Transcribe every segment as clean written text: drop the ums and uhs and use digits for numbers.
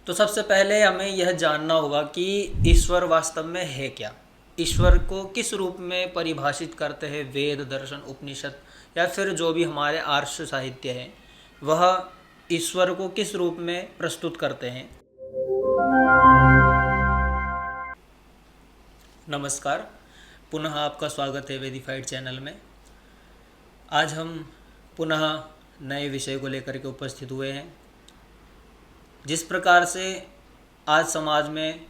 तो सबसे पहले हमें यह जानना होगा कि ईश्वर वास्तव में है क्या। ईश्वर को किस रूप में परिभाषित करते हैं वेद, दर्शन, उपनिषद या फिर जो भी हमारे आर्ष साहित्य है, वह ईश्वर को किस रूप में प्रस्तुत करते हैं। नमस्कार, पुनः आपका स्वागत है वेदिफाइड चैनल में। आज हम पुनः नए विषय को लेकर के उपस्थित हुए हैं। जिस प्रकार से आज समाज में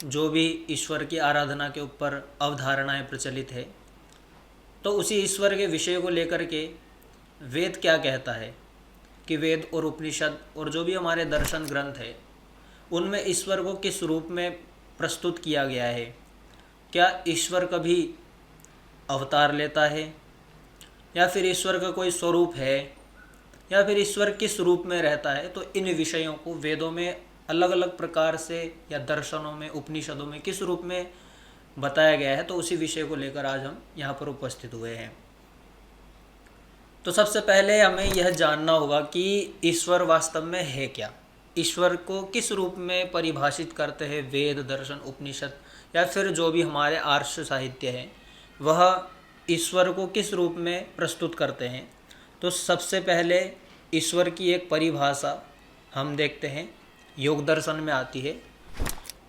जो भी ईश्वर की आराधना के ऊपर अवधारणाएं प्रचलित है, तो उसी ईश्वर के विषय को लेकर के वेद क्या कहता है कि वेद और उपनिषद और जो भी हमारे दर्शन ग्रंथ है, उनमें ईश्वर को किस रूप में प्रस्तुत किया गया है। क्या ईश्वर कभी अवतार लेता है, या फिर ईश्वर का कोई स्वरूप है, या फिर ईश्वर किस रूप में रहता है। तो इन विषयों को वेदों में अलग अलग प्रकार से या दर्शनों में, उपनिषदों में किस रूप में बताया गया है, तो उसी विषय को लेकर आज हम यहाँ पर उपस्थित हुए हैं। तो सबसे पहले हमें यह जानना होगा कि ईश्वर वास्तव में है क्या। ईश्वर को किस रूप में परिभाषित करते हैं वेद, दर्शन, उपनिषद या फिर जो भी हमारे आर्ष साहित्य है, वह ईश्वर को किस रूप में प्रस्तुत करते हैं। तो सबसे पहले ईश्वर की एक परिभाषा हम देखते हैं, योग दर्शन में आती है।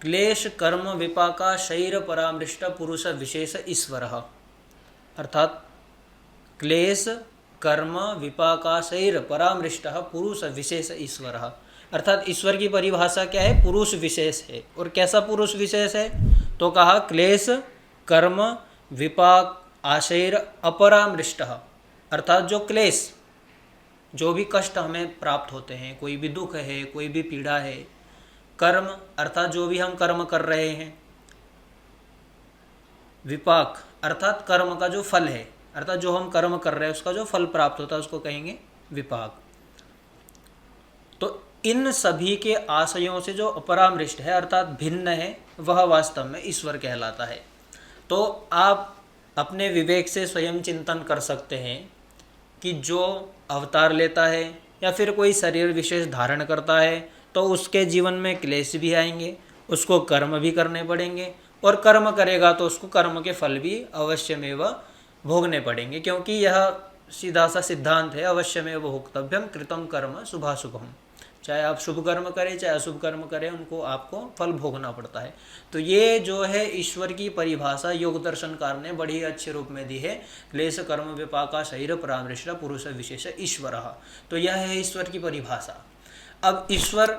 क्लेश कर्म विपाका शैर परामृष्ट पुरुष विशेष ईश्वर। अर्थात क्लेश कर्म विपाका शैर परामृष्ट पुरुष विशेष ईश्वर। अर्थात ईश्वर की परिभाषा क्या है, पुरुष विशेष है। और कैसा पुरुष विशेष है, तो कहा क्लेश कर्म विपाक आशैर अपरामृष्ट। अर्थात जो क्लेश, जो भी कष्ट हमें प्राप्त होते हैं, कोई भी दुख है, कोई भी पीड़ा है, कर्म अर्थात जो भी हम कर्म कर रहे हैं, विपाक अर्थात कर्म का जो फल है, अर्थात जो हम कर्म कर रहे हैं उसका जो फल प्राप्त होता है उसको कहेंगे विपाक। तो इन सभी के आशयों से जो अपरामृष्ट है अर्थात भिन्न है, वह वास्तव में ईश्वर कहलाता है। तो आप अपने विवेक से स्वयं चिंतन कर सकते हैं कि जो अवतार लेता है या फिर कोई शरीर विशेष धारण करता है, तो उसके जीवन में क्लेश भी आएंगे, उसको कर्म भी करने पड़ेंगे, और कर्म करेगा तो उसको कर्म के फल भी अवश्यमेव भोगने पड़ेंगे, क्योंकि यह सीधा सा सिद्धांत है, अवश्यमेव भोक्तव्यम कृतम कर्म शुभाशुभम। चाहे आप शुभ कर्म करें चाहे अशुभ कर्म करें, उनको आपको फल भोगना पड़ता है। तो ये जो है ईश्वर की परिभाषा योग दर्शनकार ने बड़ी अच्छे रूप में दी है। क्लेश कर्म विपाका शरीर परामृष्ट पुरुष विशेष ईश्वर। तो यह है ईश्वर की परिभाषा। अब ईश्वर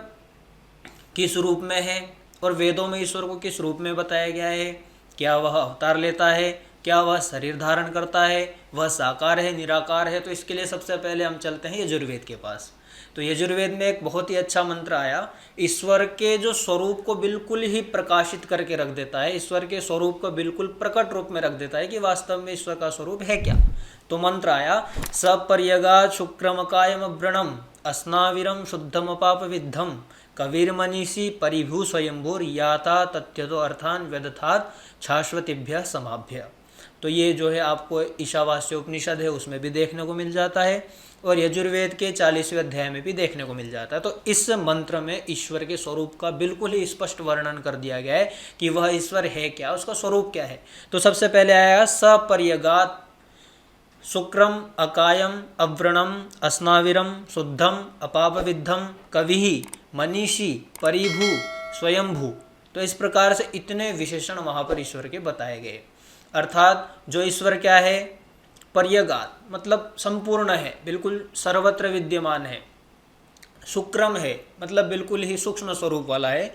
किस रूप में है और वेदों में ईश्वर को किस रूप में बताया गया है। क्या वह अवतार लेता है, क्या वह शरीर धारण करता है, वह साकार है, निराकार है। तो इसके लिए सबसे पहले हम चलते हैं यजुर्वेद के पास। तो यजुर्वेद में एक बहुत ही अच्छा मंत्र आया, ईश्वर के जो स्वरूप को बिल्कुल ही प्रकाशित करके रख देता है, ईश्वर के स्वरूप को बिल्कुल प्रकट रूप में रख देता है कि वास्तव में ईश्वर का स्वरूप है क्या। तो मंत्र आया, सपर्यगात् शुक्रमकायम व्रणम अस्नाविरम शुद्धम पाप विद्धम कविर्मनीषी परिभू स्वयंभूर याता तथ्यतो अर्थान व्यदथात शाश्वतिभ्य समाभ्य। तो ये जो है आपको ईशावास्य उपनिषद है उसमें भी देखने को मिल जाता है, और यजुर्वेद के 40वें अध्याय में भी देखने को मिल जाता है। तो इस मंत्र में ईश्वर के स्वरूप का बिल्कुल ही स्पष्ट वर्णन कर दिया गया है कि वह ईश्वर है क्या, उसका स्वरूप क्या है। तो सबसे पहले आया सपर्यगात् शुक्रम अकायम अव्रणम अस्नाविरम शुद्धम अपापविद्धम कविः मनीषी परिभू स्वयंभू। तो इस प्रकार से इतने विशेषण वहाँ पर ईश्वर के बताए गए। अर्थात जो ईश्वर क्या है, पर्यगात मतलब संपूर्ण है, बिल्कुल सर्वत्र विद्यमान है। शुक्रम है मतलब बिल्कुल ही सूक्ष्म स्वरूप वाला है।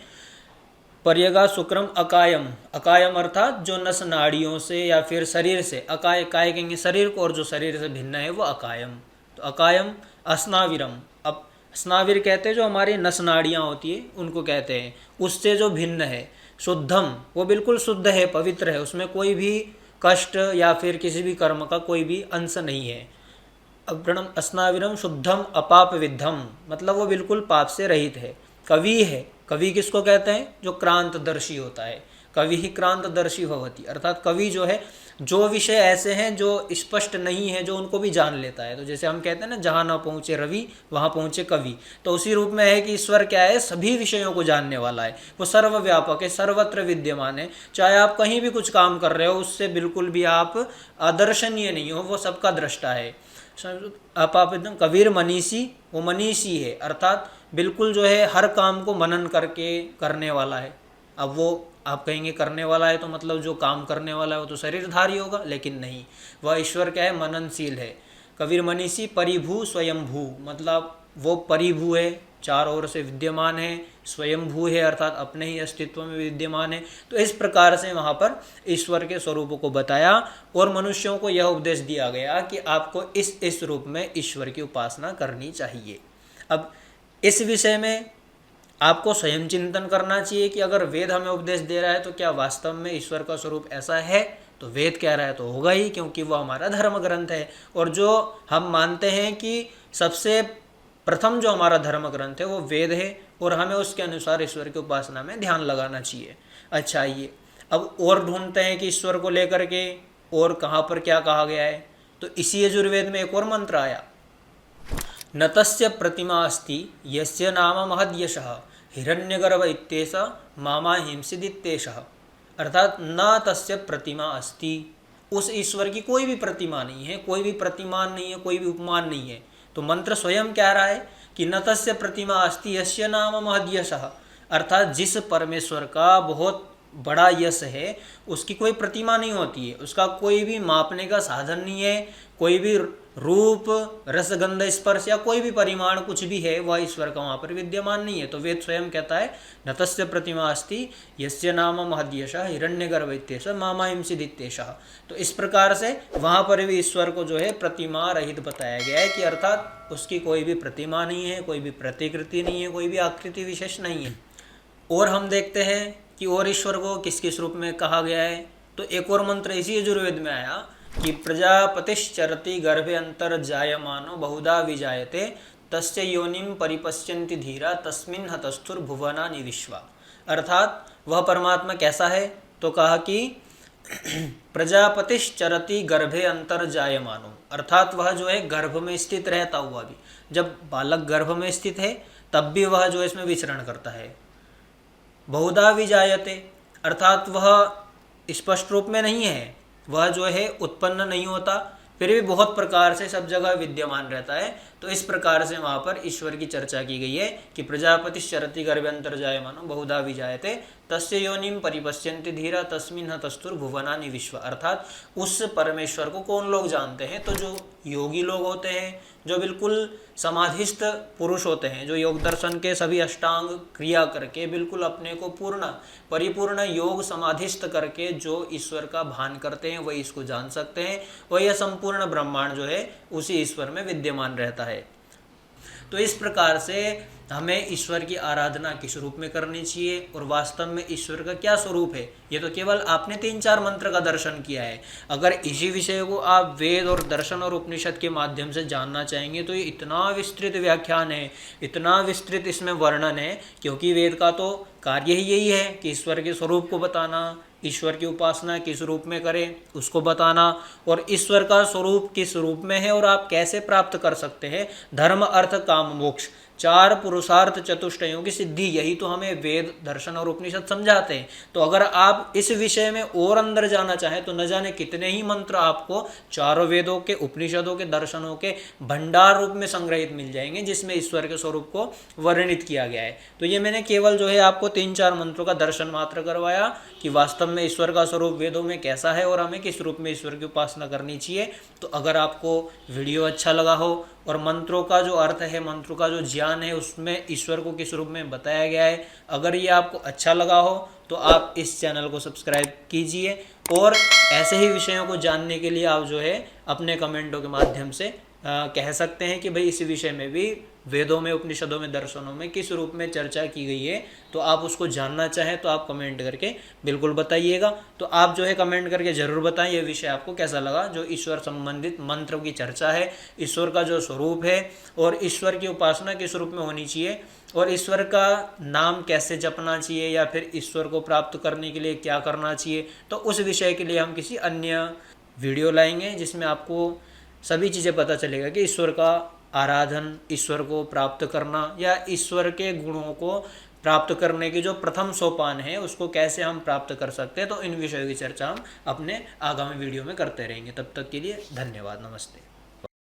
पर्यगात शुक्रम अकायम, अकायम अर्थात जो नस नाड़ियों से या फिर शरीर से, अकाय काय कहेंगे शरीर को, और जो शरीर से भिन्न है वो अकायम। तो अकायम अस्नाविरम, अब स्नाविर कहते हैं जो हमारी नस नाड़ियाँ होती है उनको कहते हैं, उससे जो भिन्न है। शुद्धम, वो बिल्कुल शुद्ध है, पवित्र है, उसमें कोई भी कष्ट या फिर किसी भी कर्म का कोई भी अंश नहीं है। अव्रणम अस्नाविरम शुद्धम अपाप विद्धम मतलब वो बिल्कुल पाप से रहित है। कवि है, कवि किसको कहते हैं, जो क्रांतदर्शी होता है। कवि ही क्रांतदर्शी भवति, अर्थात कवि जो है जो विषय ऐसे हैं जो स्पष्ट नहीं है जो उनको भी जान लेता है। तो जैसे हम कहते हैं ना, जहाँ ना पहुँचे रवि वहाँ पहुँचे कवि, तो उसी रूप में है कि ईश्वर क्या है, सभी विषयों को जानने वाला है, वो सर्वव्यापक है, सर्वत्र विद्यमान है। चाहे आप कहीं भी कुछ काम कर रहे हो, उससे बिल्कुल भी आप अदर्शनीय नहीं हो, वो सबका दृष्टा है। आप एकदम कबीर मनीषी, वो मनीषी है, अर्थात बिल्कुल जो है हर काम को मनन करके करने वाला है। अब वो आप कहेंगे करने वाला है तो मतलब जो काम करने वाला है वो तो शरीरधारी होगा, लेकिन नहीं, वह ईश्वर क्या है, मननशील है। कबीर मनीषी परिभू स्वयंभू, मतलब वो परिभू है, चारों ओर से विद्यमान है, स्वयंभू है अर्थात अपने ही अस्तित्व में विद्यमान है। तो इस प्रकार से वहाँ पर ईश्वर के स्वरूपों को बताया और मनुष्यों को यह उपदेश दिया गया कि आपको इस रूप में ईश्वर की उपासना करनी चाहिए। अब इस विषय में आपको स्वयं चिंतन करना चाहिए कि अगर वेद हमें उपदेश दे रहा है तो क्या वास्तव में ईश्वर का स्वरूप ऐसा है? तो वेद कह रहा है तो होगा ही, क्योंकि वो हमारा धर्म ग्रंथ है। और जो हम मानते हैं कि सबसे प्रथम जो हमारा धर्म ग्रंथ है वो वेद है, और हमें उसके अनुसार ईश्वर की उपासना में ध्यान लगाना चाहिए। अच्छा, आइए अब और ढूंढते हैं कि ईश्वर को लेकर के और कहाँ पर क्या कहा गया है। तो इसी यजुर्वेद में एक और मंत्र आया, न तस्य प्रतिमा अस्ति यस्य नाम महद्यशः हिरण्यगर्भ इत्येष मामा हिंसिदित्येषः, अर्थात न तस्य प्रतिमा अस्ति, उस ईश्वर की कोई भी प्रतिमा नहीं है, कोई भी प्रतिमान नहीं है, कोई भी उपमान नहीं है। तो मंत्र स्वयं कह रहा है कि न तस्य प्रतिमा अस्ति यस्य नाम महद्यशः, अर्थात जिस परमेश्वर का बहुत बड़ा यश है उसकी कोई प्रतिमा नहीं होती है, उसका कोई भी मापने का साधन नहीं है, कोई भी रूप रसगंध स्पर्श या कोई भी परिमाण कुछ भी है वह ईश्वर का वहाँ पर विद्यमान नहीं है। तो वेद स्वयं कहता है न तस्य प्रतिमा अस्ति यस्य नाम महद्यशः हिरण्यगर्भ इत्येषः मामा हिंसिदित्येषः। तो इस प्रकार से वहाँ पर भी ईश्वर को जो है प्रतिमा रहित बताया गया है, कि अर्थात उसकी कोई भी प्रतिमा नहीं है, कोई भी प्रतिकृति नहीं है, कोई भी आकृति विशेष नहीं है। और हम देखते हैं कि और ईश्वर को किस किस रूप में कहा गया है। तो एक और मंत्र इसी यजुर्वेद में आया कि प्रजापतिश्चरति गर्भे अंतर जायमानो बहुधा विजायते तस्य योनिम परिपश्यन्ति धीरा तस्मिन् हतस्थुर भुवनानि विश्वा, अर्थात वह परमात्मा कैसा है? तो कहा कि प्रजापतिश्चरति गर्भे अंतर जायमानो, अर्थात वह जो है गर्भ में स्थित रहता हुआ भी, जब बालक गर्भ में स्थित है तब भी वह जो है इसमें विचरण करता है। बहुधा विजायते, अर्थात वह स्पष्ट रूप में नहीं है, वह जो है उत्पन्न नहीं होता, फिर भी बहुत प्रकार से सब जगह विद्यमान रहता है। तो इस प्रकार से वहाँ पर ईश्वर की चर्चा की गई है कि प्रजापतिश्चरति गर्भे अंतर्जायमानो बहुधा विजायते तस्य योनिम परिपश्यन्ति धीरा तस्मिन् हतस्थुर भुवनानि विश्वा, अर्थात उस परमेश्वर को कौन लोग जानते हैं? तो जो योगी लोग होते हैं, जो बिल्कुल समाधिस्थ पुरुष होते हैं, जो योग दर्शन के सभी अष्टांग क्रिया करके बिल्कुल अपने को पूर्ण परिपूर्ण योग समाधिस्थ करके जो ईश्वर का भान करते हैं वही इसको जान सकते हैं, और यह संपूर्ण ब्रह्मांड जो है उसी ईश्वर में विद्यमान रहता है। तो इस प्रकार से हमें ईश्वर की आराधना किस रूप में करनी चाहिए और वास्तव में ईश्वर का क्या स्वरूप है, ये तो केवल आपने 3-4 मंत्र का दर्शन किया है। अगर इसी विषय को आप वेद और दर्शन और उपनिषद के माध्यम से जानना चाहेंगे तो ये इतना विस्तृत व्याख्यान है, इतना विस्तृत इसमें वर्णन है, क्योंकि वेद का तो कार्य ही यही है कि ईश्वर के स्वरूप को बताना, ईश्वर की उपासना किस रूप में करें उसको बताना, और ईश्वर का स्वरूप किस रूप में है और आप कैसे प्राप्त कर सकते हैं धर्म अर्थ काम मोक्ष, 4 पुरुषार्थ चतुष्टयों की सिद्धि, यही तो हमें वेद दर्शन और उपनिषद समझाते हैं। तो अगर आप इस विषय में और अंदर जाना चाहें तो न जाने कितने ही मंत्र आपको चारों वेदों के, उपनिषदों के, दर्शनों के भंडार रूप में संग्रहित मिल जाएंगे, जिसमें ईश्वर के स्वरूप को वर्णित किया गया है। तो ये मैंने केवल जो है आपको 3-4 मंत्रों का दर्शन मात्र करवाया कि वास्तव में ईश्वर का स्वरूप वेदों में कैसा है और हमें किस रूप में ईश्वर की उपासना करनी चाहिए। तो अगर आपको वीडियो अच्छा लगा हो और मंत्रों का जो अर्थ है, मंत्रों का जो ज्ञान है, उसमें ईश्वर को किस रूप में बताया गया है, अगर ये आपको अच्छा लगा हो तो आप इस चैनल को सब्सक्राइब कीजिए, और ऐसे ही विषयों को जानने के लिए आप जो है अपने कमेंटों के माध्यम से कह सकते हैं कि भाई इस विषय में भी वेदों में, उपनिषदों में, दर्शनों में किस रूप में चर्चा की गई है, तो आप उसको जानना चाहें तो आप कमेंट करके बिल्कुल बताइएगा। तो आप जो है कमेंट करके ज़रूर बताएं ये विषय आपको कैसा लगा, जो ईश्वर संबंधित मंत्रों की चर्चा है, ईश्वर का जो स्वरूप है और ईश्वर की उपासना किस रूप में होनी चाहिए और ईश्वर का नाम कैसे जपना चाहिए या फिर ईश्वर को प्राप्त करने के लिए क्या करना चाहिए, तो उस विषय के लिए हम किसी अन्य वीडियो लाएंगे जिसमें आपको सभी चीज़ें पता चलेगा कि ईश्वर का आराधन, ईश्वर को प्राप्त करना या ईश्वर के गुणों को प्राप्त करने की जो प्रथम सोपान है उसको कैसे हम प्राप्त कर सकते हैं। तो इन विषयों की चर्चा हम अपने आगामी वीडियो में करते रहेंगे। तब तक के लिए धन्यवाद, नमस्ते।